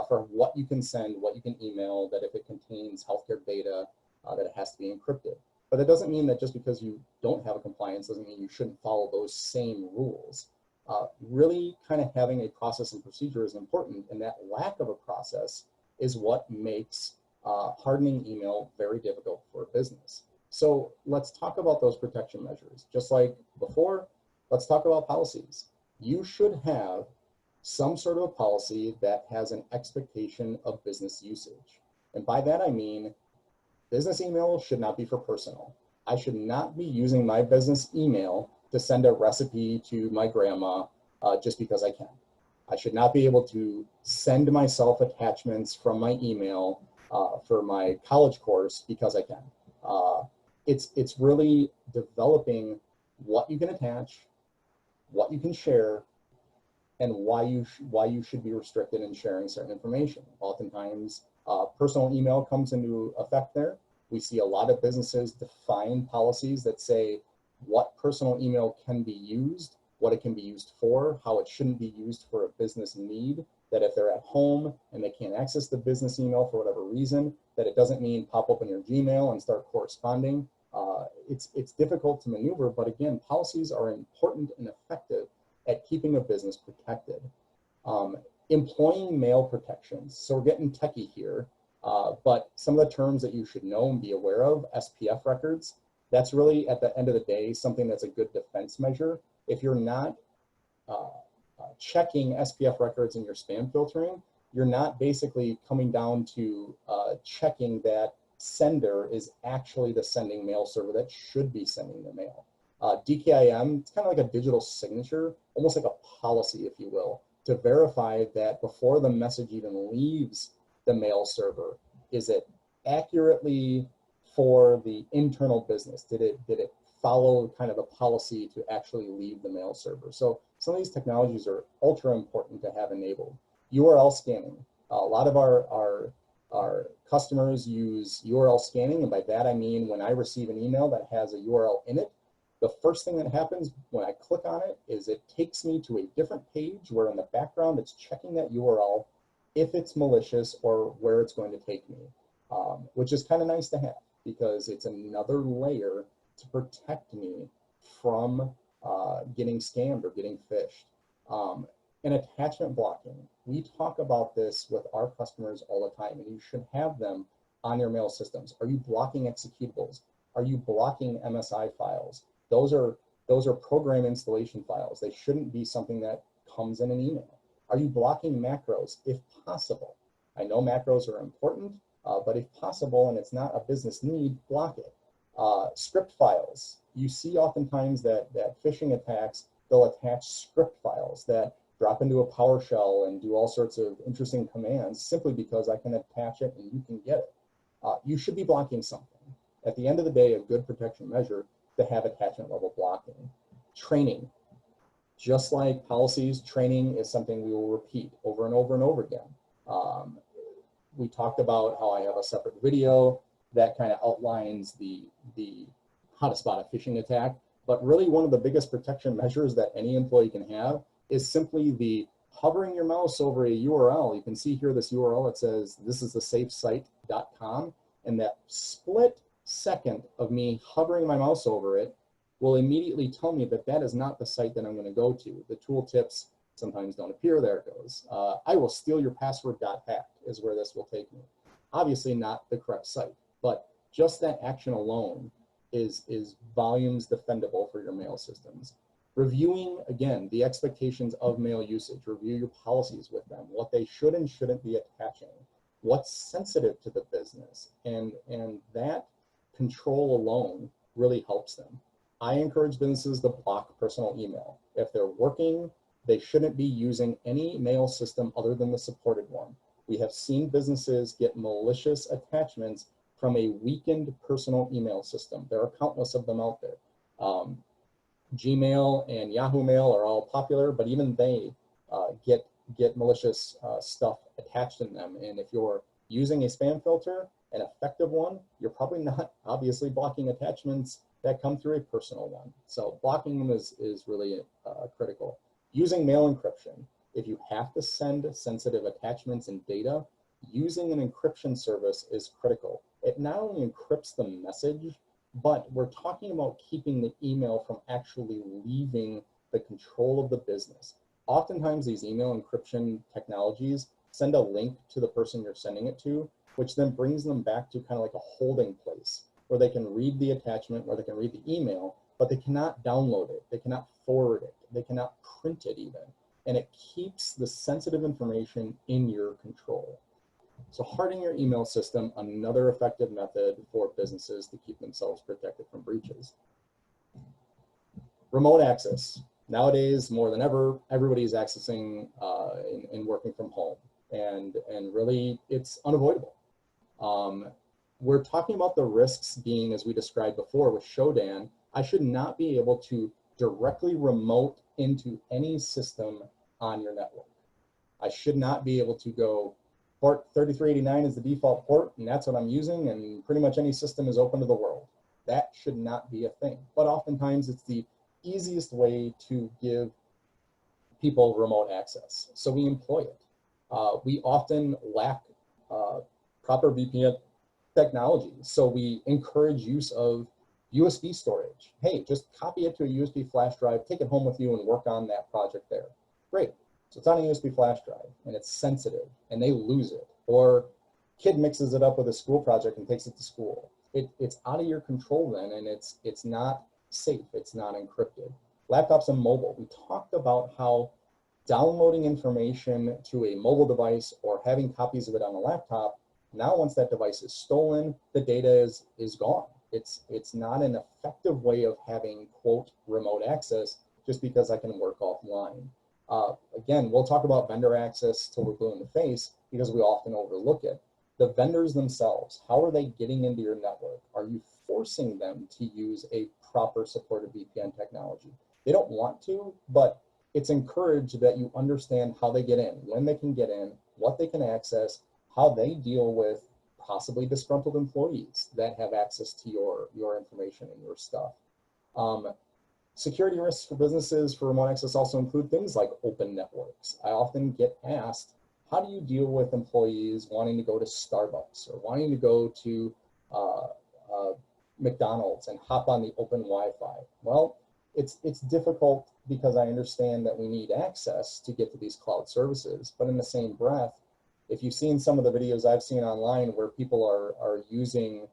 for what you can send, what you can email, that if it contains healthcare data, that it has to be encrypted. But that doesn't mean that just because you don't have a compliance doesn't mean you shouldn't follow those same rules. Really kind of having a process and procedure is important, and that lack of a process is what makes hardening email very difficult for a business. So let's talk about those protection measures. Just like before, let's talk about policies. You should have some sort of a policy that has an expectation of business usage. And by that I mean, business email should not be for personal. I should not be using my business email to send a recipe to my grandma just because I can. I should not be able to send myself attachments from my email for my college course because I can. It's really developing what you can attach, what you can share, and why you should be restricted in sharing certain information. Oftentimes, personal email comes into effect there. We see a lot of businesses define policies that say what personal email can be used, what it can be used for, how it shouldn't be used for a business need, that if they're at home and they can't access the business email for whatever reason, that it doesn't mean pop open your Gmail and start corresponding. It's difficult to maneuver, but again, policies are important and effective at keeping a business protected. Employing mail protections. So we're getting techie here, but some of the terms that you should know and be aware of, SPF records, that's really at the end of the day, something that's a good defense measure. If you're not checking SPF records in your spam filtering, you're not basically coming down to checking that sender is actually the sending mail server that should be sending the mail. DKIM, it's kind of like a digital signature, almost like a policy, if you will, to verify that before the message even leaves the mail server, is it accurately for the internal business? Did it follow kind of the policy to actually leave the mail server? So some of these technologies are ultra important to have enabled. URL scanning. A lot of our customers use URL scanning, and by that I mean when I receive an email that has a URL in it, the first thing that happens when I click on it is it takes me to a different page where in the background it's checking that URL if it's malicious or where it's going to take me, which is kind of nice to have because it's another layer to protect me from getting scammed or getting phished. And attachment blocking. We talk about this with our customers all the time, and you should have them on your mail systems. Are you blocking executables? Are you blocking MSI files? Those are program installation files. They shouldn't be something that comes in an email. Are you blocking macros if possible? I know macros are important, but if possible and it's not a business need, block it. Script files. You see oftentimes that phishing attacks, they'll attach script files that drop into a PowerShell and do all sorts of interesting commands simply because I can attach it and you can get it. You should be blocking something. At the end of the day, a good protection measure to have attachment level blocking. Training. Just like policies, training is something we will repeat over and over and over again. We talked about how I have a separate video that kind of outlines the how to spot a phishing attack, but really one of the biggest protection measures that any employee can have is simply the hovering your mouse over a URL. You can see here this URL, it says this is the safesite.com, and that split second of me hovering my mouse over it will immediately tell me that that is not the site that I'm going to go to. The tooltips sometimes don't appear. There it goes. I will steal your password.hack is where this will take me. Obviously not the correct site, but just that action alone is volumes defendable for your mail systems. Reviewing, again, the expectations of mail usage. Review your policies with them, what they should and shouldn't be attaching, what's sensitive to the business, and that control alone really helps them. I encourage businesses to block personal email. If they're working, they shouldn't be using any mail system other than the supported one. We have seen businesses get malicious attachments from a weakened personal email system. There are countless of them out there. Gmail and Yahoo Mail are all popular, but even they get malicious stuff attached in them. And if you're using a spam filter, an effective one, you're probably not obviously blocking attachments that come through a personal one. So blocking them is really critical. Using mail encryption. If you have to send sensitive attachments and data, using an encryption service is critical. It not only encrypts the message, but we're talking about keeping the email from actually leaving the control of the business. Oftentimes these email encryption technologies send a link to the person you're sending it to, which then brings them back to kind of like a holding place where they can read the attachment, where they can read the email, but they cannot download it, they cannot forward it, they cannot print it even. And it keeps the sensitive information in your control. So hardening your email system, another effective method for businesses to keep themselves protected from breaches. Remote access. Nowadays, more than ever, everybody's accessing and working from home. And really, it's unavoidable. We're talking about the risks being, as we described before with Shodan, I should not be able to directly remote into any system on your network. I should not be able to go Port 3389 is the default port, and that's what I'm using, and pretty much any system is open to the world. That should not be a thing. But oftentimes it's the easiest way to give people remote access. So we employ it. We often lack proper VPN technology. So we encourage use of USB storage. Hey, just copy it to a USB flash drive, take it home with you and work on that project there. Great. So it's on a USB flash drive and it's sensitive and they lose it. Or kid mixes it up with a school project and takes it to school. It's out of your control then, and it's not safe, it's not encrypted. Laptops and mobile, we talked about how downloading information to a mobile device or having copies of it on a laptop, now once that device is stolen, the data is gone. It's not an effective way of having, quote, remote access just because I can work offline. Again, we'll talk about vendor access till we're blue in the face because we often overlook it. The vendors themselves, how are they getting into your network? Are you forcing them to use a proper supported VPN technology? They don't want to, but it's encouraged that you understand how they get in, when they can get in, what they can access, how they deal with possibly disgruntled employees that have access to your information and your stuff. Security risks for businesses for remote access also include things like open networks. I often get asked, how do you deal with employees wanting to go to Starbucks or wanting to go to McDonald's and hop on the open Wi-Fi? Well, it's difficult because I understand that we need access to get to these cloud services, but in the same breath, if you've seen some of the videos I've seen online where people are using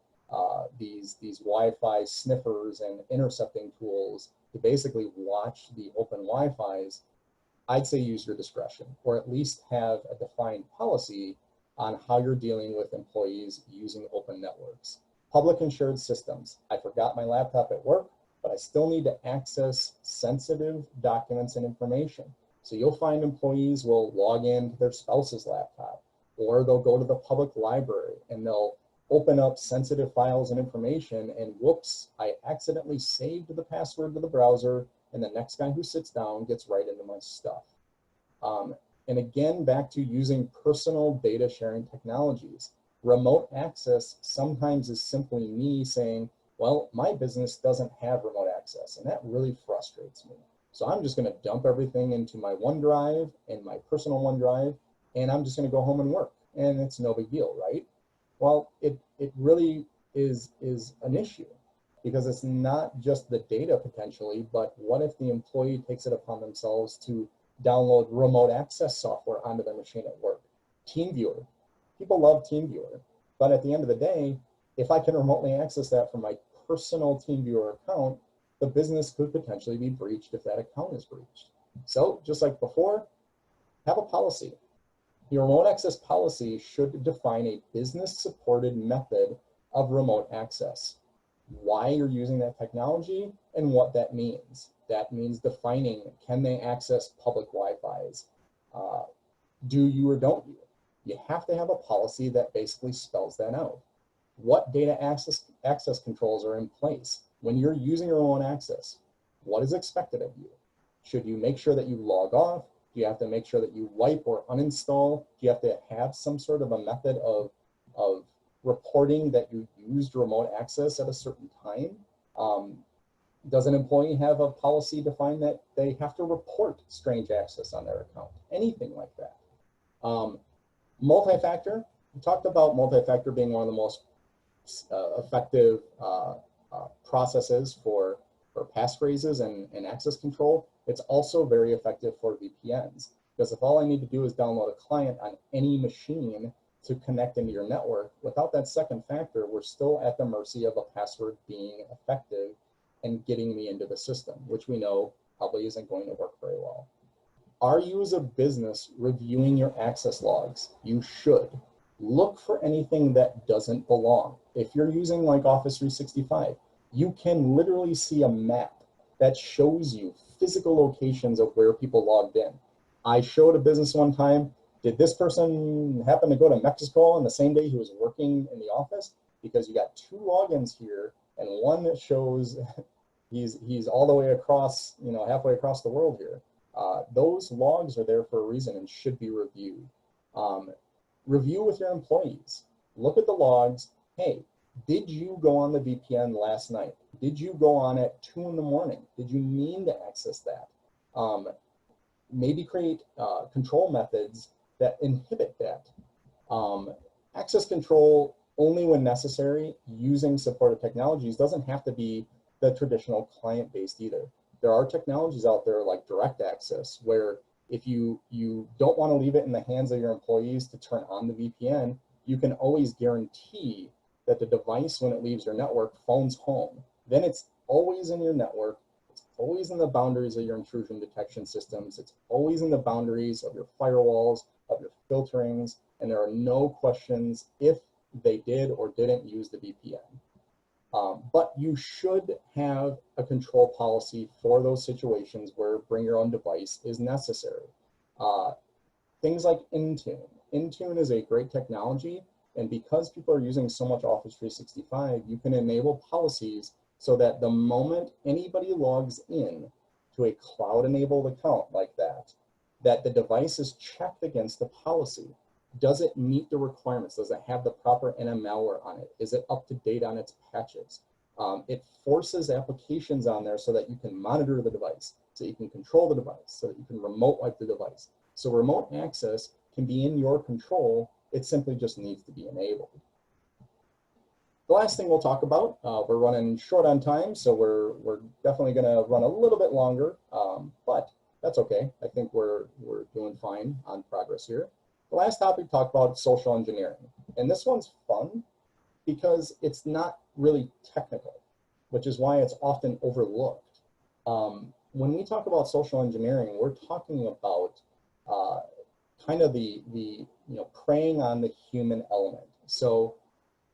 these Wi-Fi sniffers and intercepting tools to basically watch the open Wi-Fis, I'd say use your discretion, or at least have a defined policy on how you're dealing with employees using open networks. Public and shared systems. I forgot my laptop at work, but I still need to access sensitive documents and information. So you'll find employees will log in to their spouse's laptop, or they'll go to the public library and they'll open up sensitive files and information, and whoops, I accidentally saved the password to the browser, and the next guy who sits down gets right into my stuff. And again, back to using personal data sharing technologies. Remote access sometimes is simply me saying, well, my business doesn't have remote access, and that really frustrates me. So I'm just gonna dump everything into my OneDrive and my personal OneDrive, and I'm just gonna go home and work, and it's no big deal, right? Well, it really is an issue, because it's not just the data potentially, but what if the employee takes it upon themselves to download remote access software onto their machine at work? TeamViewer, people love TeamViewer, but at the end of the day, if I can remotely access that from my personal TeamViewer account, the business could potentially be breached if that account is breached. So just like before, have a policy. Your remote access policy should define a business-supported method of remote access, why you're using that technology, and what that means. That means defining, can they access public Wi-Fis? Do you or don't you? You have to have a policy that basically spells that out. What data access controls are in place? When you're using your own access, what is expected of you? Should you make sure that you log off? Do you have to make sure that you wipe or uninstall? Do you have to have some sort of a method of reporting that you used remote access at a certain time? Does an employee have a policy defined that they have to report strange access on their account? Anything like that. Multi-factor, we talked about multi-factor being one of the most effective processes for passphrases and access control. It's also very effective for VPNs, because if all I need to do is download a client on any machine to connect into your network, without that second factor, we're still at the mercy of a password being effective and getting me into the system, which we know probably isn't going to work very well. Are you as a business reviewing your access logs? You should. Look for anything that doesn't belong. If you're using like Office 365, you can literally see a map that shows you physical locations of where people logged in. I showed a business one time, did this person happen to go to Mexico on the same day he was working in the office? Because you got two logins here, and one that shows he's all the way across, halfway across the world here. Those logs are there for a reason and should be reviewed. Review with your employees. Look at the logs. Hey, did you go on the VPN last night? Did you go on at 2 in the morning? Did you mean to access that? Maybe create control methods that inhibit that. Access control only when necessary using supportive technologies doesn't have to be the traditional client-based either. There are technologies out there like direct access where if you don't want to leave it in the hands of your employees to turn on the VPN, you can always guarantee that the device, when it leaves your network, phones home. Then it's always in your network. It's always in the boundaries of your intrusion detection systems. It's always in the boundaries of your firewalls, of your filterings, and there are no questions if they did or didn't use the VPN. But you should have a control policy for those situations where bring your own device is necessary. Things like Intune. Intune is a great technology, and because people are using so much Office 365, you can enable policies so that the moment anybody logs in to a cloud-enabled account like that, that the device is checked against the policy. Does it meet the requirements? Does it have the proper anti-malware on it? Is it up to date on its patches? It forces applications on there so that you can monitor the device, so you can control the device, so that you can remote wipe the device. So remote access can be in your control. It simply just needs to be enabled. The last thing we'll talk about, we're running short on time, so we're definitely going to run a little bit longer, but that's okay. I think we're doing fine on progress here. The last topic we talked about social engineering, and this one's fun because it's not really technical, which is why it's often overlooked. When we talk about social engineering, we're talking about kind of the preying on the human element. So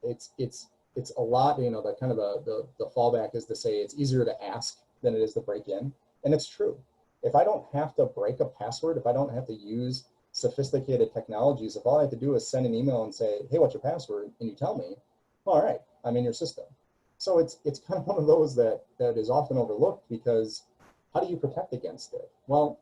it's a lot, the kind of the fallback is to say it's easier to ask than it is to break in, and it's true. If I don't have to break a password, if I don't have to use sophisticated technologies, if all I have to do is send an email and say, hey, what's your password? And you tell me, all right, I'm in your system. So it's kind of one of those that is often overlooked because how do you protect against it? Well,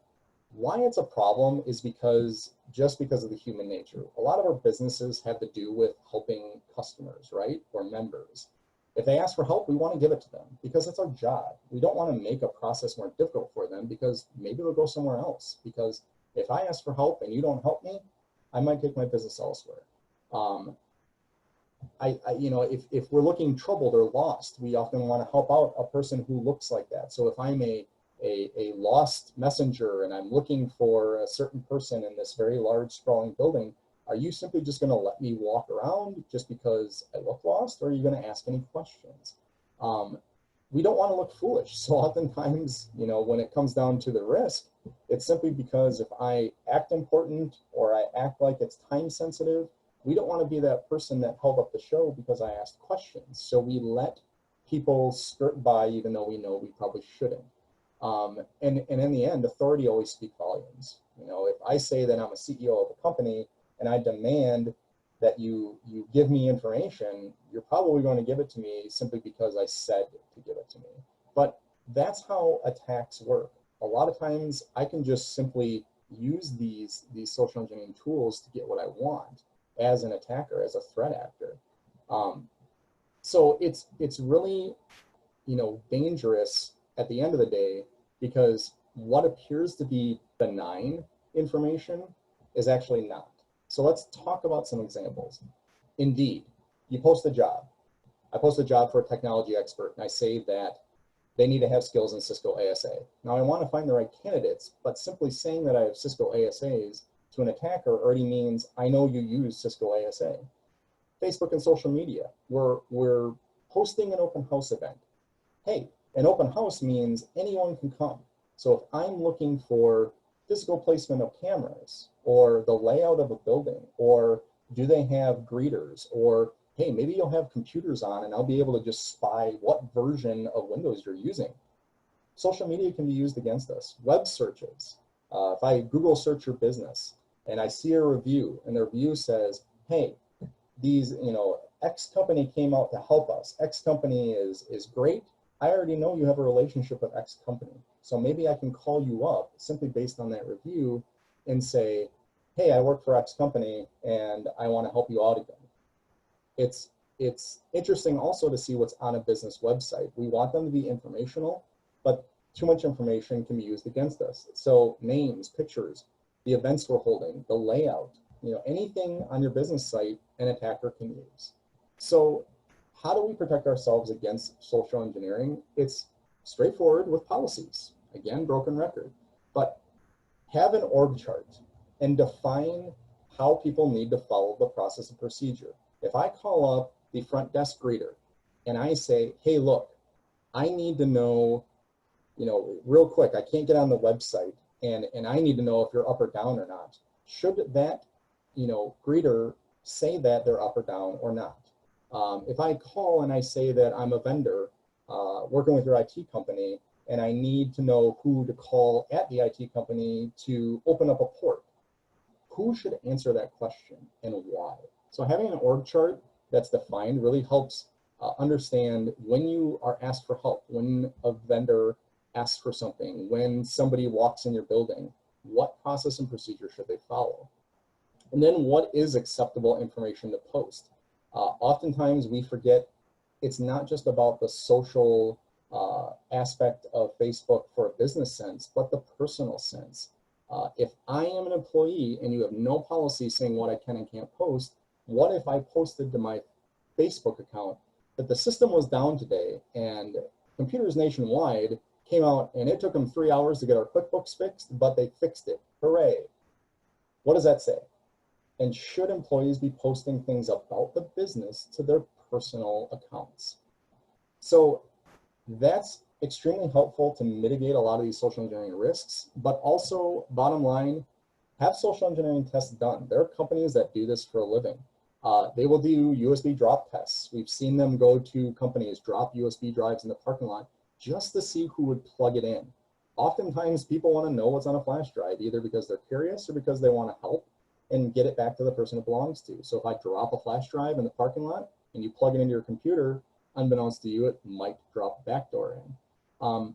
why it's a problem is because of the human nature. A lot of our businesses have to do with helping customers, right? Or members. If they ask for help, we want to give it to them because it's our job. We don't want to make a process more difficult for them because maybe they'll go somewhere else. Because if I ask for help and you don't help me, I might take my business elsewhere. If we're looking troubled or lost, we often want to help out a person who looks like that. So if I'm a lost messenger and I'm looking for a certain person in this very large sprawling building, are you simply just going to let me walk around just because I look lost, or are you going to ask any questions? We don't want to look foolish. So oftentimes, when it comes down to the risk, it's simply because if I act important or I act like it's time sensitive, we don't want to be that person that held up the show because I asked questions. So we let people skirt by even though we know we probably shouldn't. And in the end, authority always speaks volumes. If I say that I'm a CEO of a company and I demand that you give me information, you're probably going to give it to me simply because I said to give it to me. But that's how attacks work. A lot of times I can just simply use these social engineering tools to get what I want as an attacker, as a threat actor. So it's really, dangerous at the end of the day, because what appears to be benign information is actually not. So let's talk about some examples. Indeed, you post a job. I post a job for a technology expert, and I say that they need to have skills in Cisco ASA. Now, I want to find the right candidates, but simply saying that I have Cisco ASAs to an attacker already means I know you use Cisco ASA. Facebook and social media, we're hosting an open house event. Hey, an open house means anyone can come. So if I'm looking for physical placement of cameras, or the layout of a building, or do they have greeters, or hey, maybe you'll have computers on and I'll be able to just spy what version of Windows you're using. Social media can be used against us. Web searches. If I Google search your business and I see a review and the review says, hey, these, X company came out to help us. X company is great. I already know you have a relationship with X company. So maybe I can call you up simply based on that review and say, hey, I work for X company and I want to help you out again. It's interesting also to see what's on a business website. We want them to be informational, but too much information can be used against us. So names, pictures, the events we're holding, the layout, anything on your business site an attacker can use. So how do we protect ourselves against social engineering? It's straightforward with policies. Again, broken record, but have an org chart and define how people need to follow the process and procedure. If I call up the front desk greeter and I say, hey, look, I need to know, real quick, I can't get on the website and I need to know if you're up or down or not. Should that, greeter say that they're up or down or not? If I call and I say that I'm a vendor working with your IT company and I need to know who to call at the IT company to open up a port, who should answer that question and why? So having an org chart that's defined really helps understand when you are asked for help, when a vendor asks for something, when somebody walks in your building, what process and procedure should they follow? And then what is acceptable information to post? Oftentimes we forget it's not just about the social aspect of Facebook for a business sense, but the personal sense. If I am an employee and you have no policy saying what I can and can't post, what if I posted to my Facebook account that the system was down today and computers nationwide came out and it took them 3 hours to get our QuickBooks fixed, but they fixed it. Hooray. What does that say? And should employees be posting things about the business to their personal accounts? So that's extremely helpful to mitigate a lot of these social engineering risks, but also, bottom line, have social engineering tests done. There are companies that do this for a living. They will do USB drop tests. We've seen them go to companies, drop USB drives in the parking lot just to see who would plug it in. Oftentimes, people want to know what's on a flash drive, either because they're curious or because they want to help and get it back to the person it belongs to. So if I drop a flash drive in the parking lot and you plug it into your computer, unbeknownst to you, it might drop a backdoor in.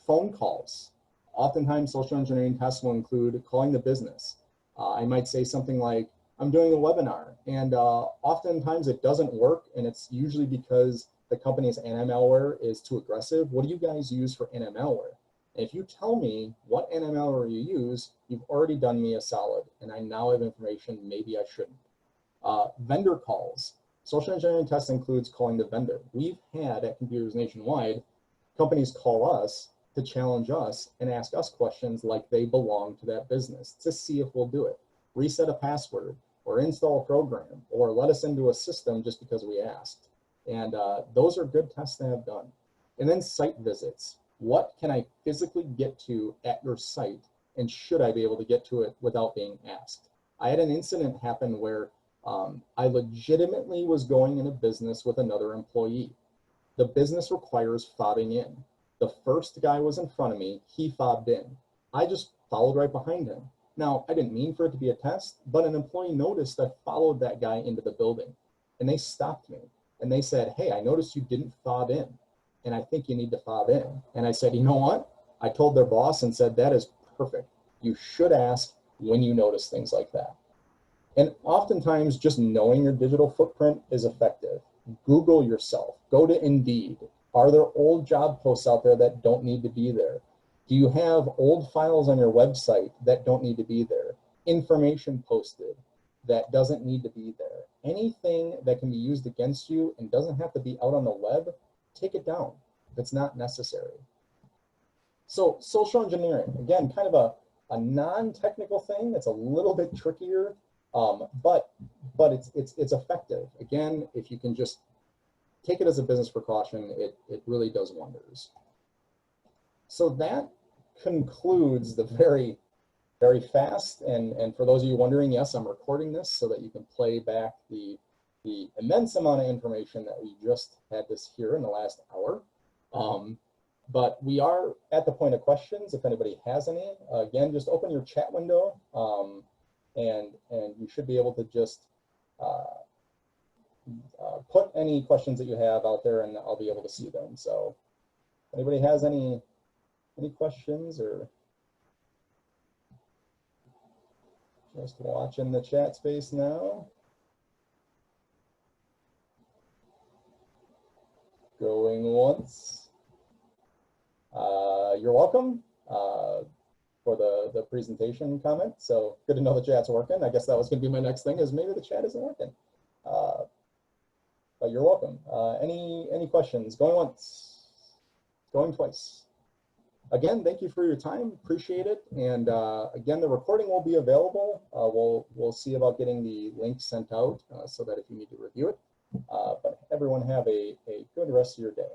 Phone calls. Oftentimes, social engineering tests will include calling the business. I might say something like, I'm doing a webinar, and oftentimes it doesn't work, and it's usually because the company's anti-malware is too aggressive. What do you guys use for anti-malware? And if you tell me what anti-malware you use, you've already done me a solid, and I now have information maybe I shouldn't. Vendor calls. Social engineering test includes calling the vendor. We've had at Computers Nationwide, companies call us to challenge us and ask us questions like they belong to that business to see if we'll do it. Reset a password or install a program or let us into a system just because we asked. And those are good tests to have done. And then site visits. What can I physically get to at your site, and should I be able to get to it without being asked? I had an incident happen where I legitimately was going in a business with another employee. The business requires fobbing in. The first guy was in front of me, he fobbed in. I just followed right behind him. Now, I didn't mean for it to be a test, but an employee noticed I followed that guy into the building, and they stopped me. And they said, hey, I noticed you didn't fob in, and I think you need to fob in. And I said, you know what? I told their boss and said, that is perfect. You should ask when you notice things like that. And oftentimes, just knowing your digital footprint is effective. Google yourself. Go to Indeed. Are there old job posts out there that don't need to be there? Do you have old files on your website that don't need to be there? Information posted that doesn't need to be there? Anything that can be used against you and doesn't have to be out on the web, take it down if it's not necessary. So social engineering, again, kind of a non-technical thing that's a little bit trickier, but it's effective. Again, if you can just take it as a business precaution, it really does wonders. So that concludes the very fast, and for those of you wondering, yes, I'm recording this so that you can play back the immense amount of information that we just had this here in the last hour. But we are at the point of questions if anybody has any. Again, just open your chat window, and you should be able to just put any questions that you have out there, and I'll be able to see them. So anybody has any questions or Just watching the chat space now. Going once. You're welcome for the presentation comment. So good to know the chat's working. I guess that was going to be my next thing, is maybe the chat isn't working. But you're welcome. Any questions? Going once, going twice. Again, thank you for your time. Appreciate it. And again, the recording will be available. We'll see about getting the link sent out so that if you need to review it. But everyone have a good rest of your day.